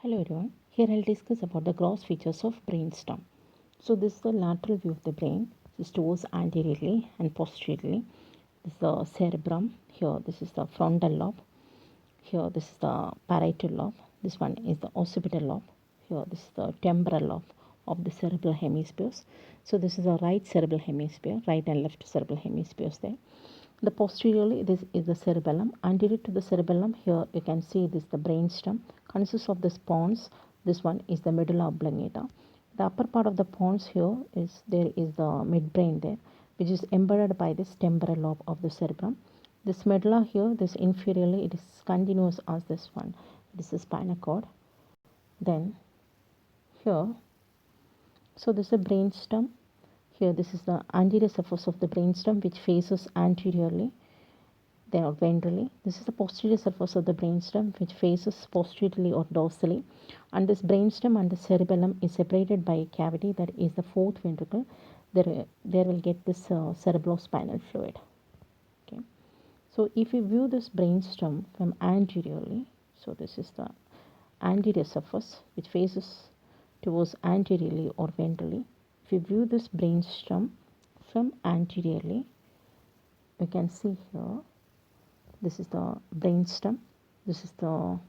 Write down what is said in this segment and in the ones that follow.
Hello everyone, here I'll discuss about the gross features of brainstem. So this is the lateral view of the brain. This towards anteriorly and posteriorly. This is the cerebrum. Here this is the frontal lobe. Here this is the parietal lobe. This one is the occipital lobe. Here this is the temporal lobe of the cerebral hemispheres. So this is the right cerebral hemisphere, right and left cerebral hemispheres there. The posteriorly, this is the cerebellum. Anterior to the cerebellum, here you can see this the brainstem consists of this pons. This one is the medulla oblongata. The upper part of the pons here is there is the midbrain there, which is embedded by this temporal lobe of the cerebrum. This medulla here, this inferiorly, it is continuous as this one. This is spinal cord. Then here, so this is the brainstem. Here, this is the anterior surface of the brainstem, which faces anteriorly, then or ventrally. This is the posterior surface of the brainstem, which faces posteriorly or dorsally. And this brainstem and the cerebellum is separated by a cavity that is the fourth ventricle. There will get this cerebrospinal fluid. Okay. So if you view this brainstem from anteriorly, so this is the anterior surface which faces towards anteriorly or ventrally. If you view this brainstem from anteriorly, you can see here this is the brainstem, this is the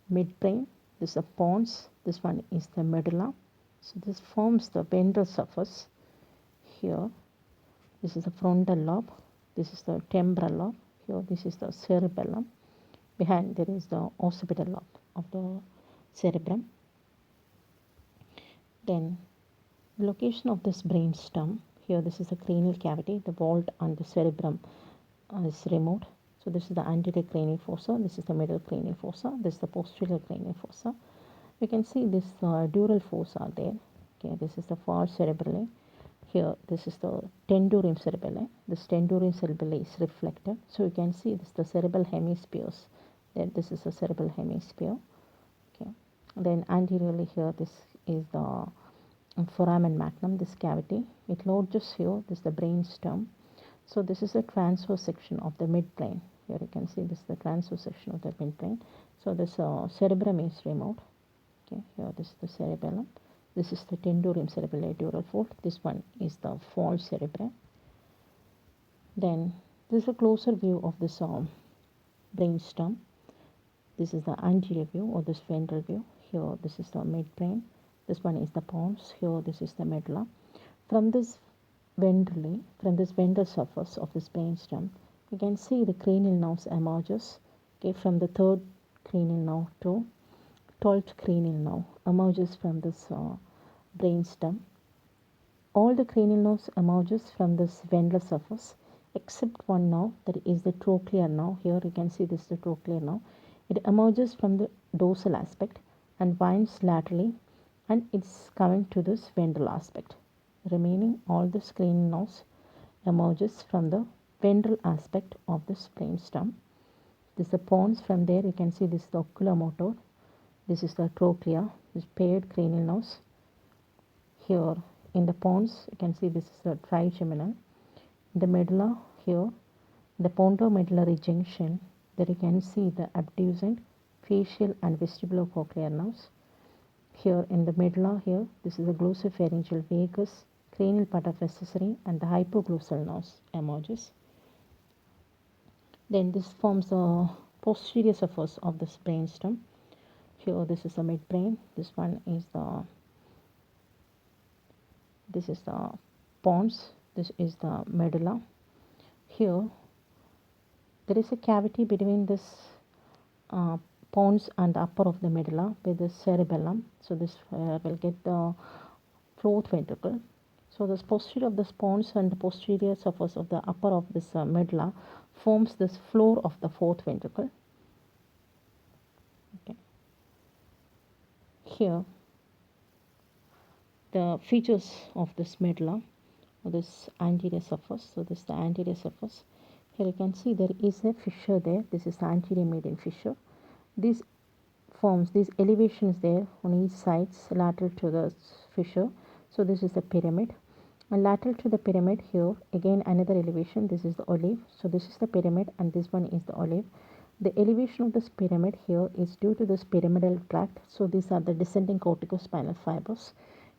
midbrain, this is the pons, this one is the medulla. So this forms the ventral surface here. This is the frontal lobe, this is the temporal lobe, here this is the cerebellum. Behind there is the occipital lobe of the cerebrum. Then the location of this brainstem, here this is the cranial cavity, the vault and the cerebrum is removed. So this is the anterior cranial fossa, this is the middle cranial fossa, this is the posterior cranial fossa. You can see this dural fossa there. Okay, this is the falx cerebrale. Here this is the tendurium cerebrale. This tendurium cerebrale is reflected. So you can see this the cerebral hemispheres. Then this is the cerebral hemisphere. Okay. Then anteriorly here this is the foramen magnum, this cavity. It lodges here, this is the brainstem. So this is the transverse section of the midbrain. Here you can see this is the transverse section of the midbrain. So this cerebrum is removed. Okay, here this is the cerebellum. This is the tendurium cerebrale dural fold. This one is the falx cerebrale. Then this is a closer view of this brainstem. This is the anterior view or this ventral view. Here this is the midbrain. This one is the pons. Here this is the medulla. From this ventral surface of this brainstem, you can see the cranial nerves emerges. Okay, from the third cranial nerve to 12th cranial nerve emerges from this brainstem. All the cranial nerves emerges from this ventral surface except one nerve, that is the trochlear nerve. Here you can see this is the trochlear nerve. It emerges from the dorsal aspect and winds laterally, and it's coming to this ventral aspect. Remaining all the cranial nerves emerges from the ventral aspect of this brainstem. This is the pons. From there you can see this is the oculomotor. This is the trochlea, this paired cranial nerves. Here in the pons you can see this is the trigeminal. In the medulla here, the pontomedullary junction, there you can see the abducent, facial and vestibulocochlear nerves. Here in the medulla here, this is the glossopharyngeal vagus, cranial part of accessory and the hypoglossal nerves emerges. Then this forms the posterior surface of this brainstem. Here this is the midbrain. This one is the pons. This is the medulla. Here there is a cavity between this pons and the upper of the medulla with the cerebellum. So this will get the fourth ventricle. So this posterior of the pons and the posterior surface of the upper of this medulla forms this floor of the fourth ventricle. Okay. Here the features of this medulla or this anterior surface. So this is the anterior surface. Here you can see there is a fissure there. This is the anterior median fissure. These elevations there on each side lateral to the fissure. So this is the pyramid. And lateral to the pyramid here again another elevation. This is the olive. So this is the pyramid and this one is the olive. The elevation of this pyramid here is due to this pyramidal tract. So these are the descending corticospinal fibers.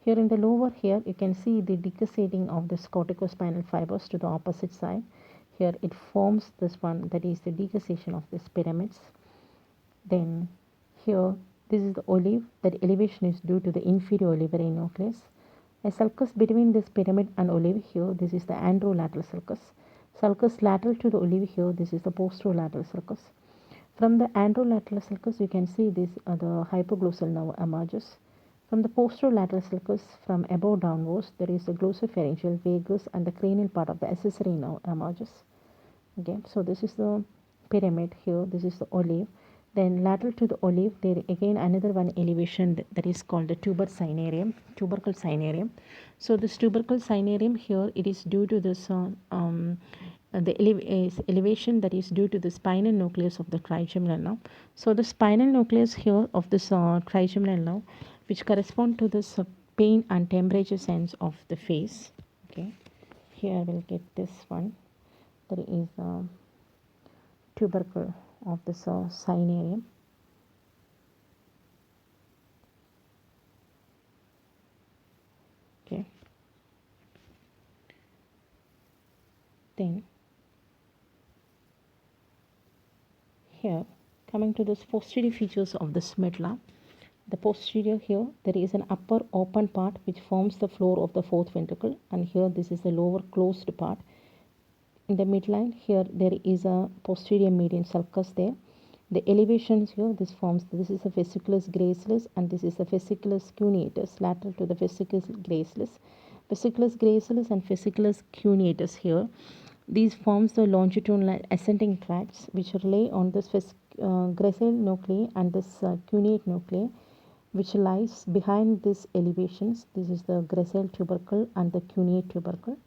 Here in the lower here you can see the decussating of this corticospinal fibers to the opposite side. Here it forms this one, that is the decussation of these pyramids. Then here this is the olive. That elevation is due to the inferior olivary nucleus. A sulcus between this pyramid and olive here, this is the anterolateral sulcus. Sulcus lateral to the olive here, this is the posterolateral sulcus. From the anterolateral sulcus you can see this the hypoglossal nerve emerges. From the posterolateral sulcus, from above downwards, there is the glossopharyngeal, vagus and the cranial part of the accessory nerve emerges. Okay, so this is the pyramid here, this is the olive. Then lateral to the olive, there again another one elevation that is called the tubercle cynarium. So this tubercle cynarium here, it is due to this elevation that is due to the spinal nucleus of the trigeminal nerve. So the spinal nucleus here of this trigeminal nerve, which correspond to this pain and temperature sense of the face. Okay, here I will get this one. There is a tubercle of this cynarium. Okay, then here coming to this posterior features of this medulla. The posterior here, there is an upper open part which forms the floor of the fourth ventricle, and here this is the lower closed part. In the midline here there is a posterior median sulcus there. The elevations here, this is a fasciculus gracilis and this is the fasciculus cuneatus lateral to the fasciculus gracilis. Fasciculus gracilis and fasciculus cuneatus here, these forms the longitudinal ascending tracts which rely on this gracile nuclei and this cuneate nuclei, which lies behind these elevations. This is the gracile tubercle and the cuneate tubercle.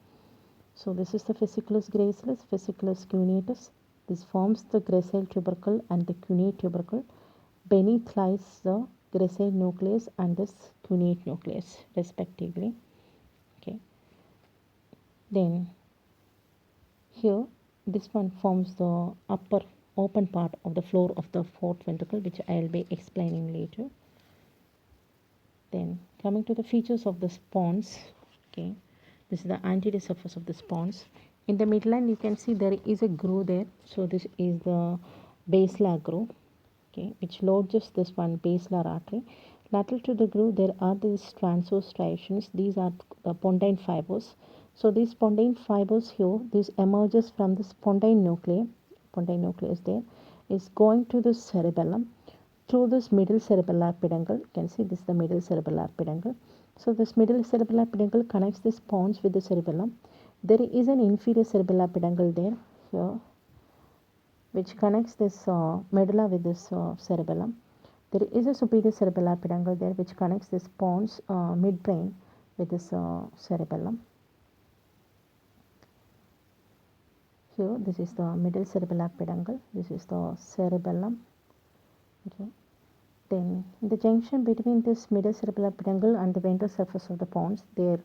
So this is the fasciculus gracilis, fasciculus cuneatus. This forms the gracile tubercle and the cuneate tubercle. Beneath lies the gracile nucleus and this cuneate nucleus respectively. Okay. Then here this one forms the upper open part of the floor of the fourth ventricle, which I will be explaining later. Then coming to the features of the Pons. Okay, this is the anterior surface of the Pons. In the midline you can see there is a groove there. So this is the basilar groove, okay, which lodges this one basilar artery. Lateral to the groove there are these transverse striations. These are the pontine fibers. So these pontine fibers here, this emerges from this pontine nucleus there, is going to the cerebellum through this middle cerebellar peduncle. You can see this is the middle cerebellar peduncle. So this middle cerebellar peduncle connects this pons with the cerebellum. There is an inferior cerebellar peduncle there here, which connects this medulla with this cerebellum. There is a superior cerebellar peduncle there which connects this pons midbrain with this cerebellum. Here this is the middle cerebellar peduncle, this is the cerebellum. Okay. Then in the junction between this middle cerebellar peduncle and the ventral surface of the pons, there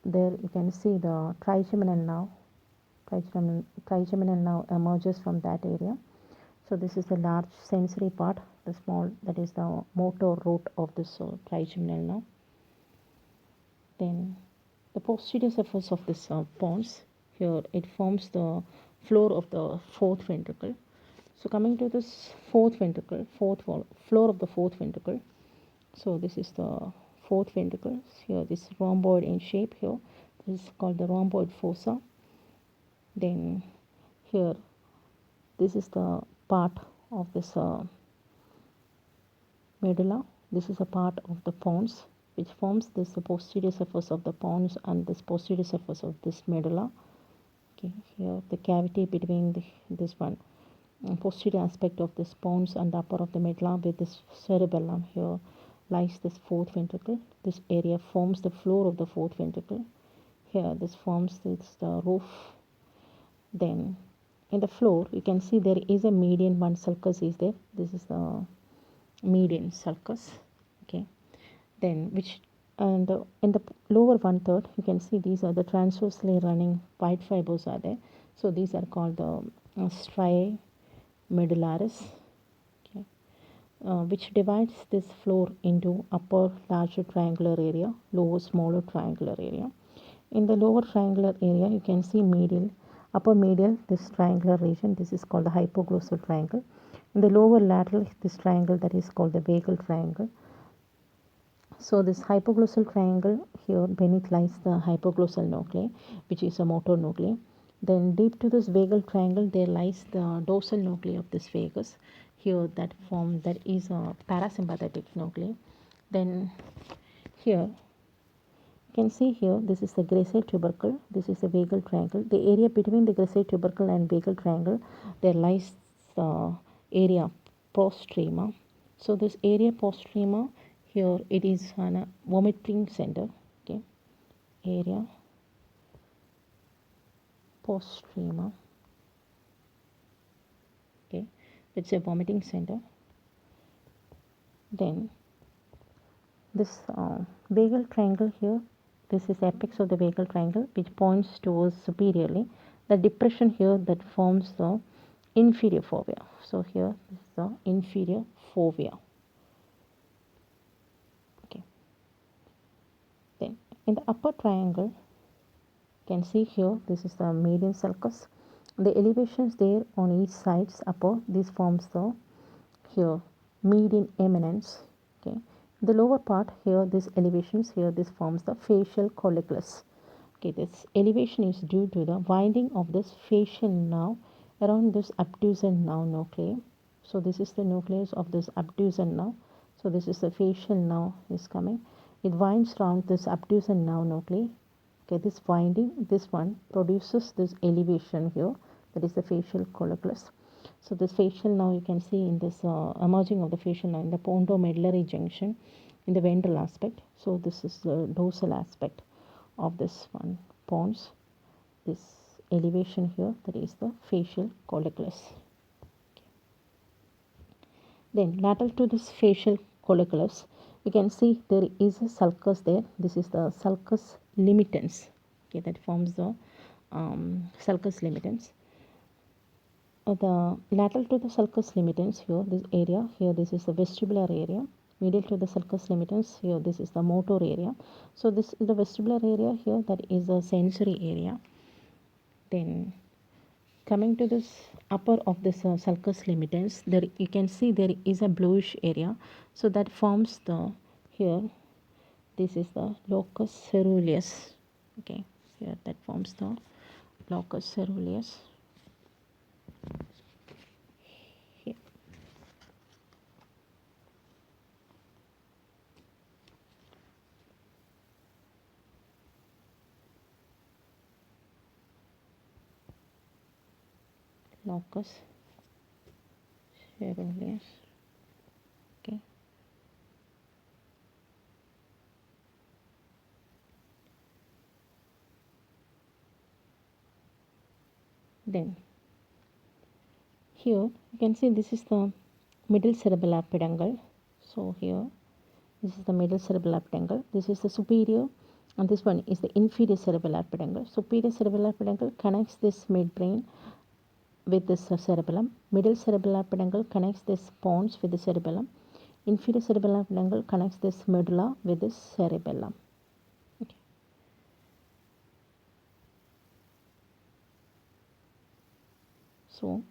you can see the trigeminal nerve. Trigeminal nerve emerges from that area. So this is the large sensory part, the small, that is the motor root of this trigeminal nerve. Then the posterior surface of this pons, here it forms the floor of the fourth ventricle. So coming to this fourth ventricle, floor of the fourth ventricle. So this is the fourth ventricle. Here this rhomboid in shape here. This is called the rhomboid fossa. Then here this is the part of this medulla. This is a part of the pons which forms this posterior surface of the pons and this posterior surface of this medulla. Okay, here the cavity between this one posterior aspect of this pons and the upper of the medulla with this cerebellum, here lies this fourth ventricle. This area forms the floor of the fourth ventricle. Here this forms the roof. Then in the floor you can see there is a median one sulcus is there. This is the median sulcus. Okay, then which and in the lower 1/3 you can see these are the transversely running white fibers are there. So these are called the striae medullaris, okay, which divides this floor into upper larger triangular area, lower smaller triangular area. In the lower triangular area, you can see medial, upper medial, this triangular region, this is called the hypoglossal triangle. In the lower lateral, this triangle that is called the vagal triangle. So this hypoglossal triangle here beneath lies the hypoglossal nuclei, which is a motor nuclei. Then deep to this vagal triangle there lies the dorsal nuclei of this vagus. Here that is a parasympathetic nuclei. Then here you can see here this is the gracile tubercle, this is the vagal triangle. The area between the gracile tubercle and vagal triangle there lies the area postrema. So this area postrema here it is an vomiting center, okay, area postrema, okay, it's a vomiting center. Then this vagal triangle here, this is apex of the vagal triangle which points towards superiorly. The depression here that forms the inferior fovea. So here this is the inferior fovea. Okay. Then in the upper triangle, you can see here this is the median sulcus. The elevations there on each sides upper, this forms the here median eminence. Okay. The lower part here, this elevations here, this forms the facial colliculus. Okay, this elevation is due to the winding of this facial nerve around this abducens nerve nuclei. So this is the nucleus of this abducens nerve. So this is the facial nerve is coming. It winds around this abducens nerve nuclei. Okay, this winding, this one produces this elevation here, that is the facial colliculus. So this facial now you can see in this emerging of the facial now in the pontomedullary junction in the ventral aspect. So this is the dorsal aspect of this one pons. This elevation here, that is the facial colliculus. Okay. Then lateral to this facial colliculus, you can see there is a sulcus there. This is the sulcus limitans. Okay, that forms the sulcus limitans. The lateral to the sulcus limitans here, this area here, this is the vestibular area. Medial to the sulcus limitans here, this is the motor area. So this is the vestibular area here, that is the sensory area. Then coming to this upper of this sulcus limitans, there you can see there is a bluish area. So that forms the here, this is the locus ceruleus. Okay, here that forms the locus ceruleus. Here. Locus ceruleus. Okay. Then here you can see this is the middle cerebellar peduncle. So here this is the middle cerebellar peduncle. This is the superior and this one is the inferior cerebellar peduncle. Superior cerebellar peduncle connects this midbrain with this cerebellum. Middle cerebellar peduncle connects this pons with the cerebellum. Inferior cerebellar peduncle connects this medulla with this cerebellum. Okay. So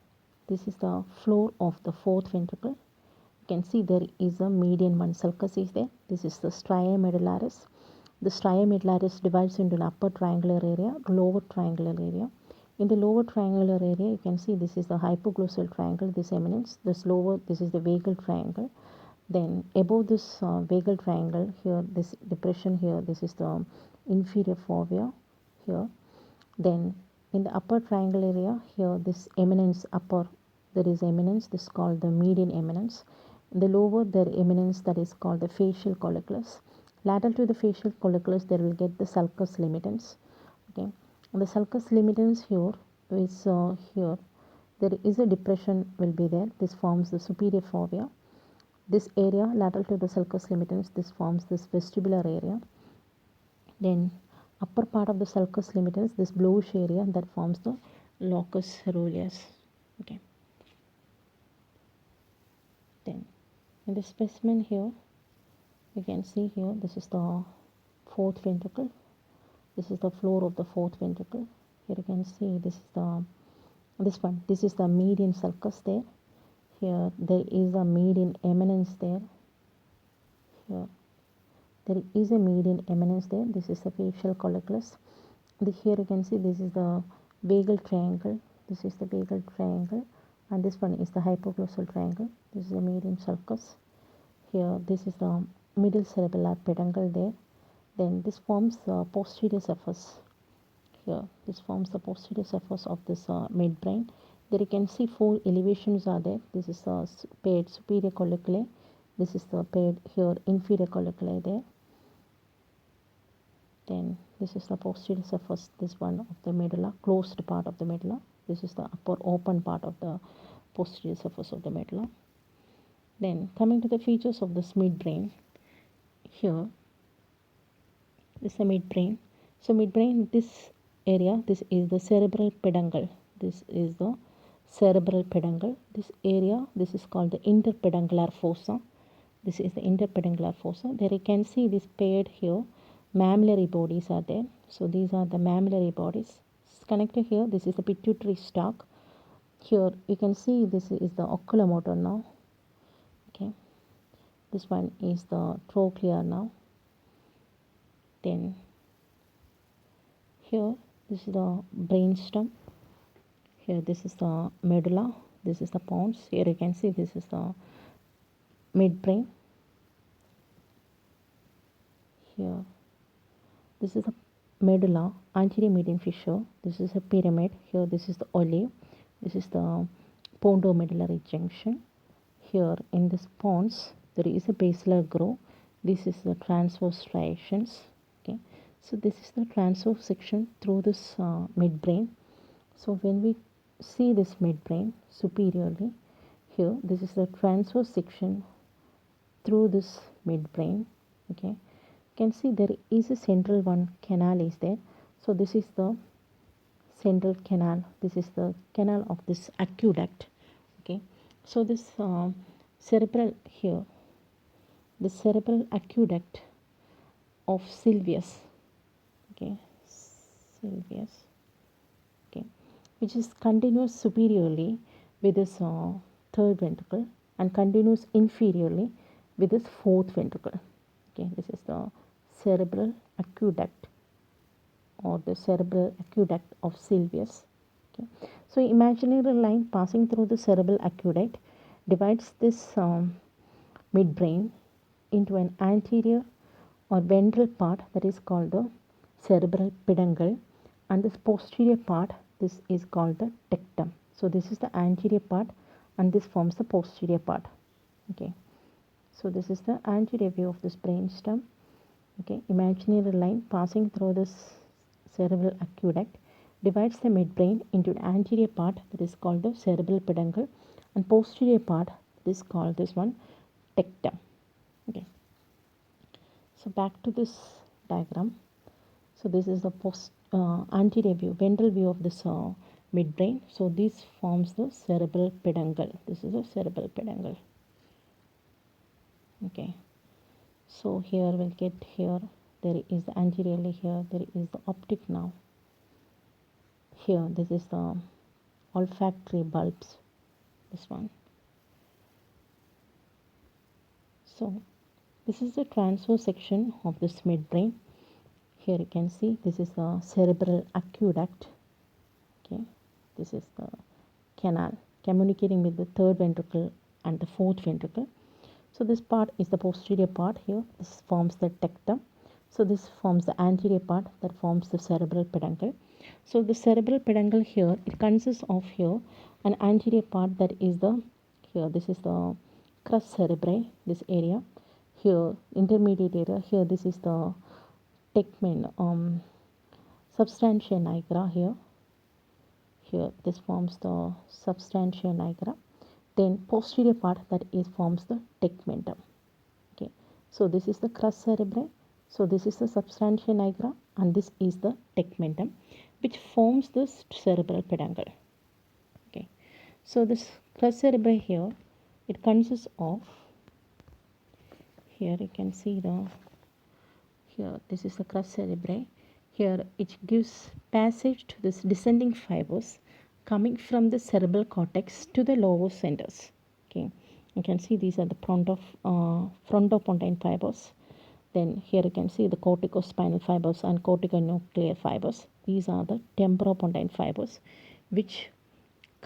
this is the floor of the fourth ventricle. You can see there is a median one sulcus is there. This is the stria medullaris. The stria medullaris divides into an upper triangular area, lower triangular area. In the lower triangular area, you can see this is the hypoglossal triangle, this eminence. This lower, this is the vagal triangle. Then above this vagal triangle here, this depression here, this is the inferior fovea here. Then in the upper triangle area here, this eminence upper, there is eminence, this is called the median eminence. In the lower, there eminence, that is called the facial colliculus. Lateral to the facial colliculus, there will get the sulcus limitans. Okay, and the sulcus limitans here is here. There is a depression will be there. This forms the superior fovea. This area lateral to the sulcus limitans, this forms this vestibular area. Then upper part of the sulcus limitans, this bluish area that forms the locus ceruleus. Okay. In the specimen here, you can see here, this is the fourth ventricle. This is the floor of the fourth ventricle. Here you can see this is the median sulcus there. Here there is a median eminence there. Here there is a median eminence there. This is the facial colliculus. Here you can see this is the vagal triangle. This is the vagal triangle, and this one is the hypoglossal triangle. This is the median sulcus. Here this is the middle cerebellar peduncle there. Then this forms the posterior surface. Here this forms the posterior surface of this midbrain. There you can see four elevations are there. This is the paired superior colliculi. This is the paired here inferior colliculi there. Then this is the posterior surface, this one of the medulla, closed part of the medulla. This is the upper open part of the posterior surface of the medulla. Then coming to the features of this midbrain, here this is the midbrain. So midbrain, this area, this is the cerebral peduncle. This is the cerebral peduncle. This area, this is called the interpeduncular fossa. This is the interpeduncular fossa. There you can see this paired here mammillary bodies are there. So these are the mammillary bodies. Connected here, this is the pituitary stalk. Here you can see this is the oculomotor now. Okay, this one is the trochlear now. Then here this is the brainstem. Here this is the medulla. This is the pons. Here you can see this is the midbrain. Here this is the medulla, anterior median fissure. This is a pyramid. Here this is the olive. This is the pontomedullary junction. Here in this pons there is a basilar groove. This is the transverse striations. Okay, so this is the transverse section through this midbrain. So when we see this midbrain superiorly, here this is the transverse section through this midbrain. Okay, you can see there is a central one canal is there. So this is the central canal. This is the canal of this aqueduct. Okay, so this cerebral here, the cerebral aqueduct of Sylvius. Okay, Sylvius. Okay, which is continuous superiorly with this third ventricle and continuous inferiorly with this fourth ventricle. Okay, this is the cerebral aqueduct or the cerebral aqueduct of Sylvius. Okay, so imaginary line passing through the cerebral aqueduct divides this midbrain into an anterior or ventral part that is called the cerebral peduncle, and this posterior part, this is called the tectum. So this is the anterior part and this forms the posterior part. Okay, so this is the anterior view of this brainstem. Okay, imaginary line passing through this cerebral aqueduct divides the midbrain into an anterior part that is called the cerebral peduncle and posterior part that is called this one tectum. Okay, so back to this diagram. So this is the anterior view, ventral view of this midbrain. So this forms the cerebral peduncle. This is a cerebral peduncle. Okay, so here we'll get here there is anteriorly, here there is the optic now. Here this is the olfactory bulbs, this one. So this is the transverse section of this midbrain. Here you can see this is the cerebral aqueduct. Okay, this is the canal communicating with the third ventricle and the fourth ventricle. So this part is the posterior part. Here this forms the tectum. So this forms the anterior part that forms the cerebral peduncle. So the cerebral peduncle here, it consists of here an anterior part that is the, here this is the crus cerebri, this area. Here intermediate area, here this is the tegmen, substantia nigra here. Here this forms the substantia nigra. Then posterior part that is forms the tegmentum. Okay, so this is the crus cerebri. So this is the substantia nigra and this is the tegmentum, which forms the cerebral peduncle. Okay, so this crus cerebri here, it consists of here you can see here this is the crus cerebri. Here it gives passage to this descending fibers coming from the cerebral cortex to the lower centers. Okay, you can see these are the frontopontine fibers. Then here you can see the corticospinal fibers and corticonuclear fibers. These are the temporopontine fibers which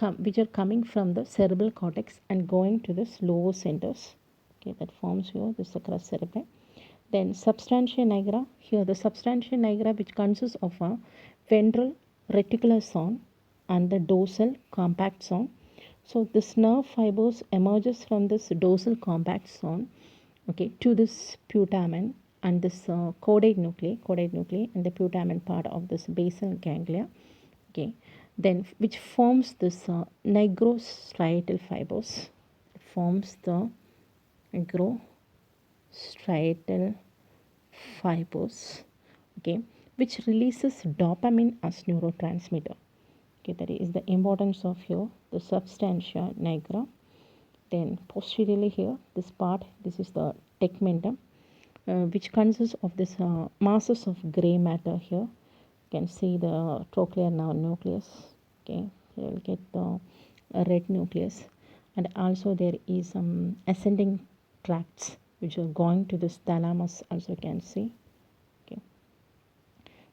are coming from the cerebral cortex and going to the lower centers. Okay, that forms here this is the crus cerebri. Then substantia nigra, here the substantia nigra which consists of a ventral reticular zone and the dorsal compact zone. So this nerve fibers emerges from this dorsal compact zone, okay, to this putamen and this caudate nuclei and the putamen part of this basal ganglia, okay, then which forms this nigrostriatal fibers, forms the nigrostriatal fibers, okay, which releases dopamine as neurotransmitter. Okay, that is the importance of here the substantia nigra. Then posteriorly here this part, this is the tegmentum, which consists of this masses of gray matter. Here you can see the trochlear nerve nucleus. Okay, you will get the red nucleus, and also there is some ascending tracts which are going to this thalamus, also you can see. Okay,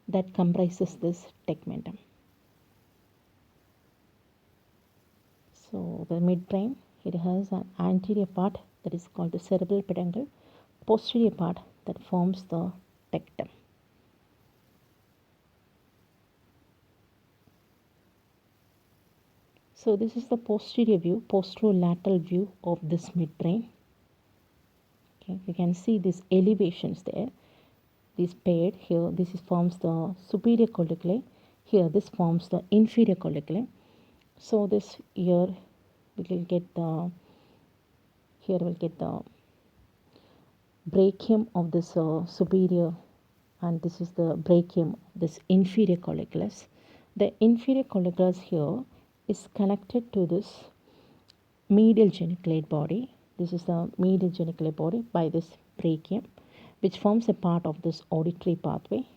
that comprises this tegmentum. So the midbrain, it has an anterior part that is called the cerebral peduncle, posterior part that forms the tectum. So this is the posterior view, posterolateral view of this midbrain. Okay, you can see these elevations there. This paired here, this is forms the superior colliculi. Here this forms the inferior colliculi. So this here we will get the brachium of this superior, and this is the brachium of this inferior colliculus. The inferior colliculus here is connected to this medial geniculate body. This is the medial geniculate body by this brachium, which forms a part of this auditory pathway.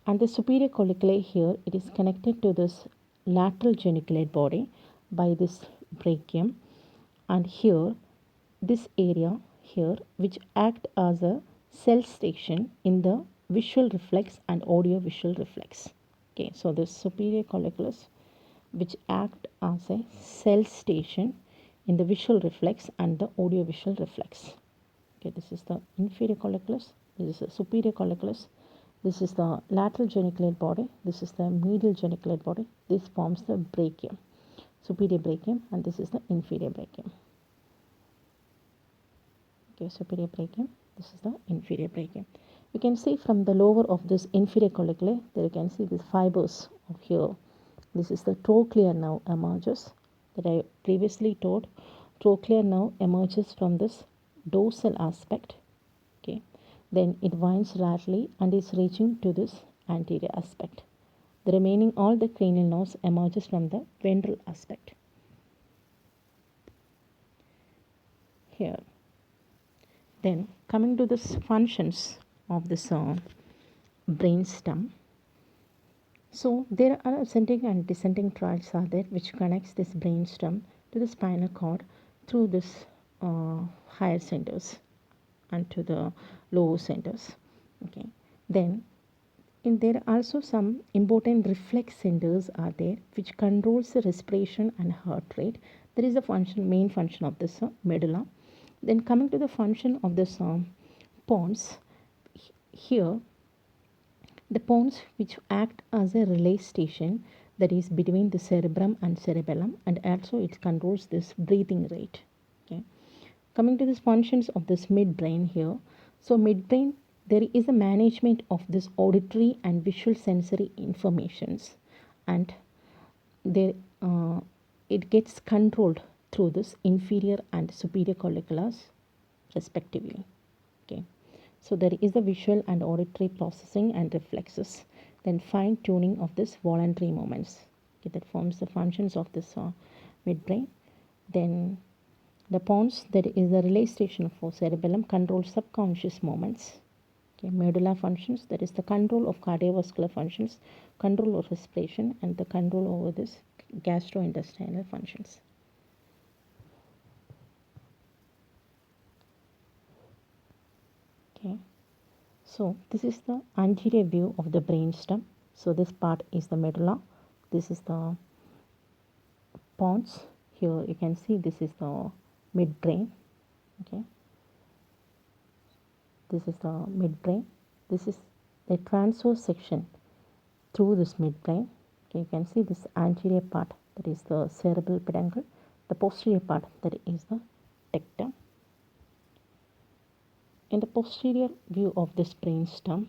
And the superior colliculi here, it is connected to this lateral geniculate body by this brachium. And here, this area here, which act as a cell station in the visual reflex and audio visual reflex. Okay, so this superior colliculus which act as a cell station in the visual reflex and the audio visual reflex. Okay, this is the inferior colliculus, this is the superior colliculus, this is the lateral geniculate body, this is the medial geniculate body, this forms the brachium, superior brachium, and this is the inferior brachium. Okay, superior brachium, this is the inferior brachium. You can see from the lower of this inferior colliculi, there you can see these fibers of here. This is the trochlear nerve emerges that I previously told. Trochlear nerve emerges from this dorsal aspect. Okay, then it winds laterally and is reaching to this anterior aspect. The remaining all the cranial nerves emerges from the ventral aspect. Here. Then coming to the functions of this brain stem. So there are ascending and descending tracts are there which connects this brain stem to the spinal cord through this higher centers and to the lower centers. Okay, then there are also some important reflex centers are there which controls the respiration and heart rate. There is the main function of this medulla. Then coming to the function of this pons, here the pons which act as a relay station that is between the cerebrum and cerebellum, and also it controls this breathing rate. Okay, coming to the functions of this midbrain here. So midbrain, there is a management of this auditory and visual sensory informations, and there it gets controlled through this inferior and superior colliculus respectively. Okay, so there is the visual and auditory processing and reflexes, then fine tuning of this voluntary movements. Okay, that forms the functions of this midbrain. Then The pons, that is the relay station for cerebellum, controls subconscious movements. Okay, medulla functions, that is the control of cardiovascular functions, control of respiration, and the control over this gastrointestinal functions. Okay, so this is the anterior view of the brainstem. So this part is the medulla, this is the pons. Here you can see this is the midbrain. Okay, this is the midbrain. This is the transverse section through this midbrain. Okay, you can see this anterior part, that is the cerebral peduncle, the posterior part, that is the tectum. In the posterior view of this brainstem,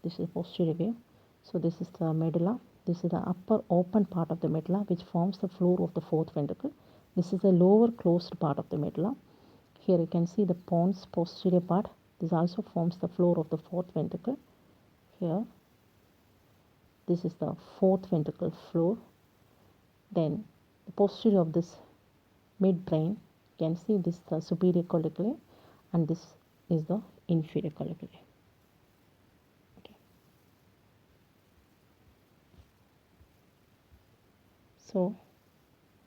this is the posterior view. So this is the medulla. This is the upper open part of the medulla, which forms the floor of the fourth ventricle. This is the lower closed part of the medulla. Here you can see the pons posterior part. This also forms the floor of the fourth ventricle. Here, this is the fourth ventricle floor. Then the posterior of this midbrain, you can see this is the superior colliculi, and this is the inferior colliculi. Okay. So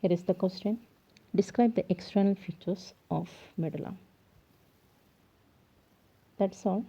here is the question. Describe the external features of medulla. That's all.